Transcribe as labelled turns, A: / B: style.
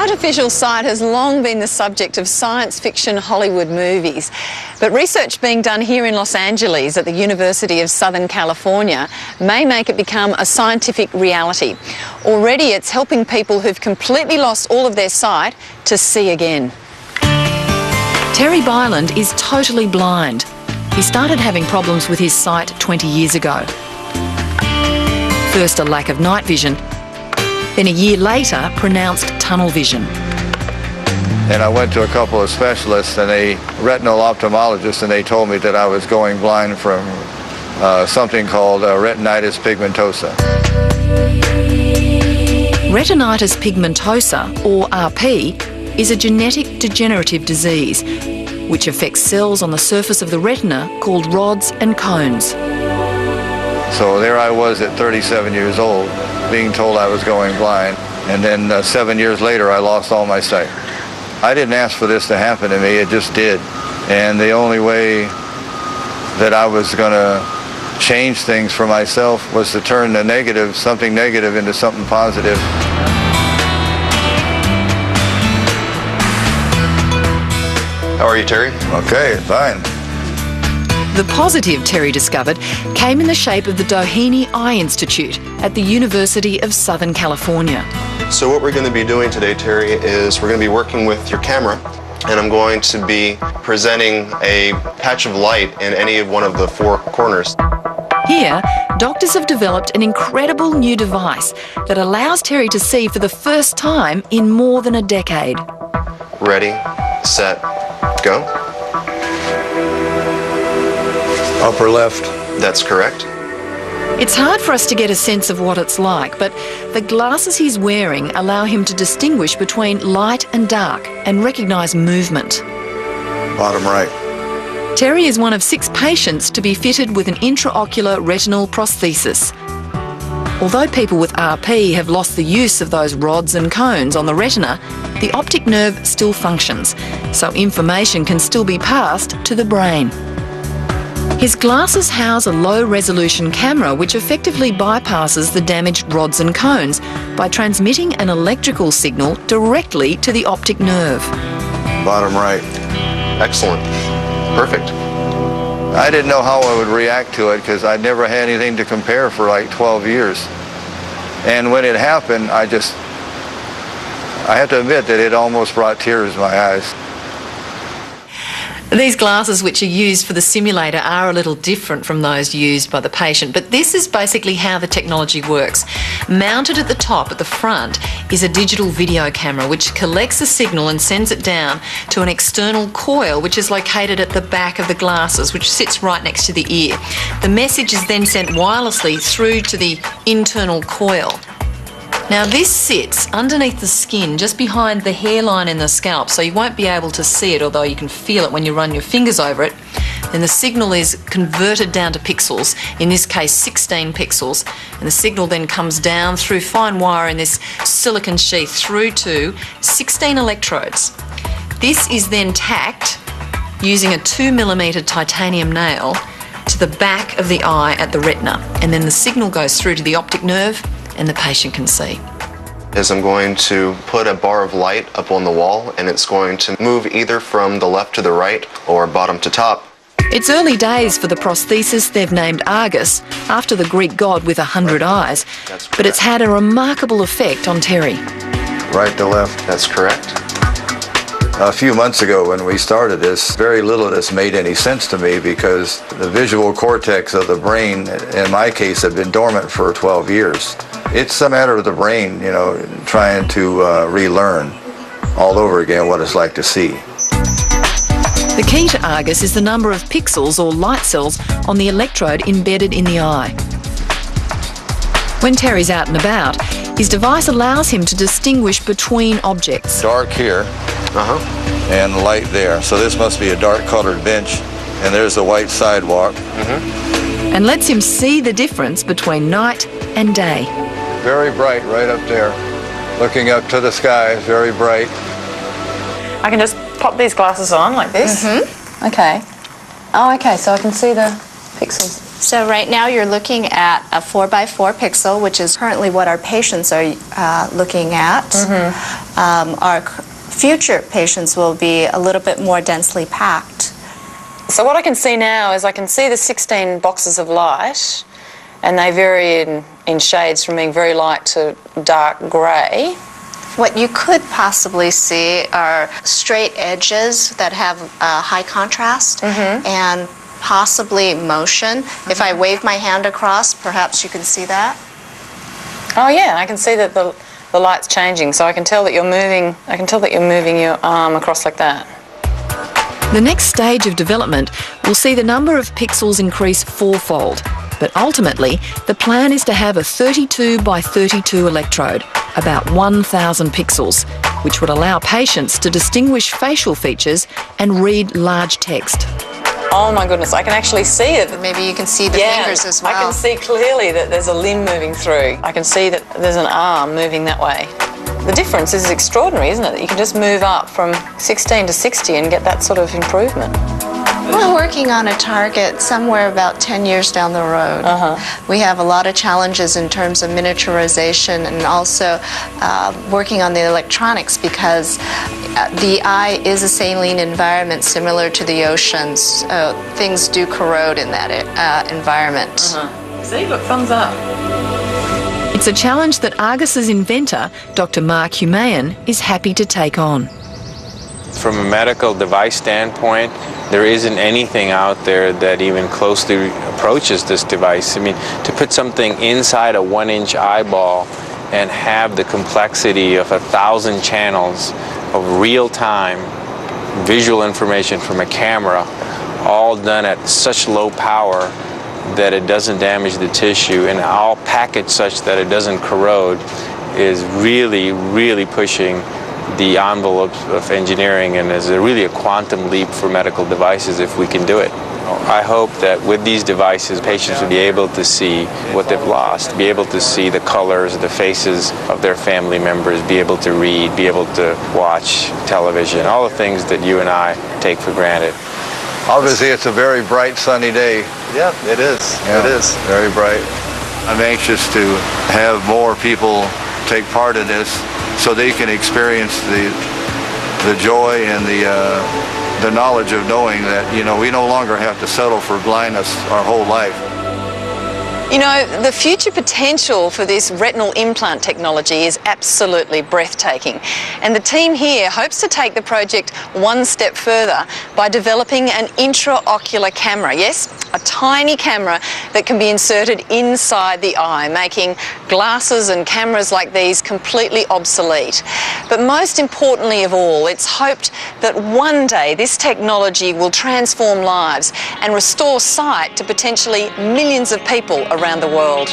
A: Artificial sight has long been the subject of science fiction Hollywood movies, but research being done here in Los Angeles at the University of Southern California may make it become a scientific reality. Already it's helping people who've completely lost all of their sight to see again.
B: Terry Byland is totally blind. He started having problems with his sight 20 years ago. First a lack of night vision, then a year later pronounced tunnel vision.
C: And I went to a couple of specialists and a retinal ophthalmologist, and they told me that I was going blind from something called retinitis pigmentosa.
B: Retinitis pigmentosa, or RP, is a genetic degenerative disease which affects cells on the surface of the retina called rods and cones.
C: So there I was at 37 years old, being told I was going blind, and then 7 years later I lost all my sight. I didn't ask for this to happen to me, it just did. And the only way that I was going to change things for myself was to turn the negative, something negative, into something positive.
D: How are you, Terry?
C: Okay, fine.
B: The positive, Terry discovered, came in the shape of the Doheny Eye Institute at the University of Southern California.
D: So what we're going to be doing today, Terry, is we're going to be working with your camera, and I'm going to be presenting a patch of light in any of one of the four corners.
B: Here, doctors have developed an incredible new device that allows Terry to see for the first time in more than a decade.
D: Ready, set, go.
C: Upper left.
D: That's correct.
B: It's hard for us to get a sense of what it's like, but the glasses he's wearing allow him to distinguish between light and dark and recognise movement.
C: Bottom right.
B: Terry is one of 6 patients to be fitted with an intraocular retinal prosthesis. Although people with RP have lost the use of those rods and cones on the retina, the optic nerve still functions, so information can still be passed to the brain. His glasses house a low-resolution camera which effectively bypasses the damaged rods and cones by transmitting an electrical signal directly to the optic nerve.
C: Bottom right.
D: Excellent. Perfect.
C: I didn't know how I would react to it because I'd never had anything to compare for like 12 years. And when it happened, I have to admit that it almost brought tears to my eyes.
B: These glasses which are used for the simulator are a little different from those used by the patient, but this is basically how the technology works. Mounted at the top, at the front, is a digital video camera which collects a signal and sends it down to an external coil which is located at the back of the glasses, which sits right next to the ear. The message is then sent wirelessly through to the internal coil. Now this sits underneath the skin, just behind the hairline in the scalp, so you won't be able to see it, although you can feel it when you run your fingers over it. Then the signal is converted down to pixels, in this case 16 pixels, and the signal then comes down through fine wire in this silicon sheath through to 16 electrodes. This is then tacked using a 2mm titanium nail to the back of the eye at the retina, and then the signal goes through to the optic nerve and the patient can see.
D: Is I'm going to put a bar of light up on the wall, and it's going to move either from the left to the right or bottom to top.
B: It's early days for the prosthesis they've named Argus, after the Greek god with 100 eyes, but it's had a remarkable effect on Terry.
C: Right to left.
D: That's correct.
C: A few months ago when we started this, very little of this made any sense to me because the visual cortex of the brain, in my case, had been dormant for 12 years. It's a matter of the brain, you know, trying to relearn all over again what it's like to see.
B: The key to Argus is the number of pixels or light cells on the electrode embedded in the eye. When Terry's out and about, his device allows him to distinguish between objects.
C: Dark here and light there. So this must be a dark colored bench, and there's a white sidewalk.
B: And lets him see the difference between night and day.
C: Very bright right up there. Looking up to the sky, very bright.
A: I can just pop these glasses on like this. Okay. Oh, okay, so I can see the pixels.
E: So right now you're looking at a 4x4 pixel, which is currently what our patients are looking at. Our future patients will be a little bit more densely packed.
A: So what I can see now is I can see the 16 boxes of light, and they vary in shades from being very light to dark grey.
E: What you could possibly see are straight edges that have high contrast and possibly motion. If I wave my hand across, perhaps you can see that.
A: Oh yeah, I can see that the light's changing, so I can tell that you're moving. I can tell that you're moving your arm across like that.
B: The next stage of development will see the number of pixels increase fourfold, but ultimately the plan is to have a 32 by 32 electrode, about 1,000 pixels, which would allow patients to distinguish facial features and read large text.
A: Oh my goodness, I can actually see it.
E: Maybe you can see the fingers as well.
A: I can see clearly that there's a limb moving through. I can see that there's an arm moving that way. The difference is extraordinary, isn't it? That you can just move up from 16 to 60 and get that sort of improvement.
E: We're working on a target somewhere about 10 years down the road. We have a lot of challenges in terms of miniaturization and also working on the electronics, because the eye is a saline environment similar to the oceans. So things do corrode in that environment.
A: See, look, thumbs up.
B: It's a challenge that Argus's inventor, Dr. Mark Humayan, is happy to take on.
F: From a medical device standpoint, there isn't anything out there that even closely approaches this device. I mean, to put something inside a 1-inch eyeball and have the complexity of 1,000 channels of real-time visual information from a camera, all done at such low power that it doesn't damage the tissue, and all packaged such that it doesn't corrode, is really, really pushing the envelope of engineering, and is really a quantum leap for medical devices if we can do it. I hope that with these devices, patients will be able to see what they've lost, be able to see the colors, the faces of their family members, be able to read, be able to watch television, all the things that you and I take for granted.
C: Obviously, it's a very bright, sunny day.
D: Yeah, it is.
C: Yeah,
D: it is.
C: Very bright. I'm anxious to have more people take part in this so they can experience the joy and the knowledge of knowing that, you know, we no longer have to settle for blindness our whole life.
A: You know, the future potential for this retinal implant technology is absolutely breathtaking. And the team here hopes to take the project one step further by developing an intraocular camera. Yes, a tiny camera that can be inserted inside the eye, making glasses and cameras like these completely obsolete. But most importantly of all, it's hoped that one day this technology will transform lives and restore sight to potentially millions of people around the world.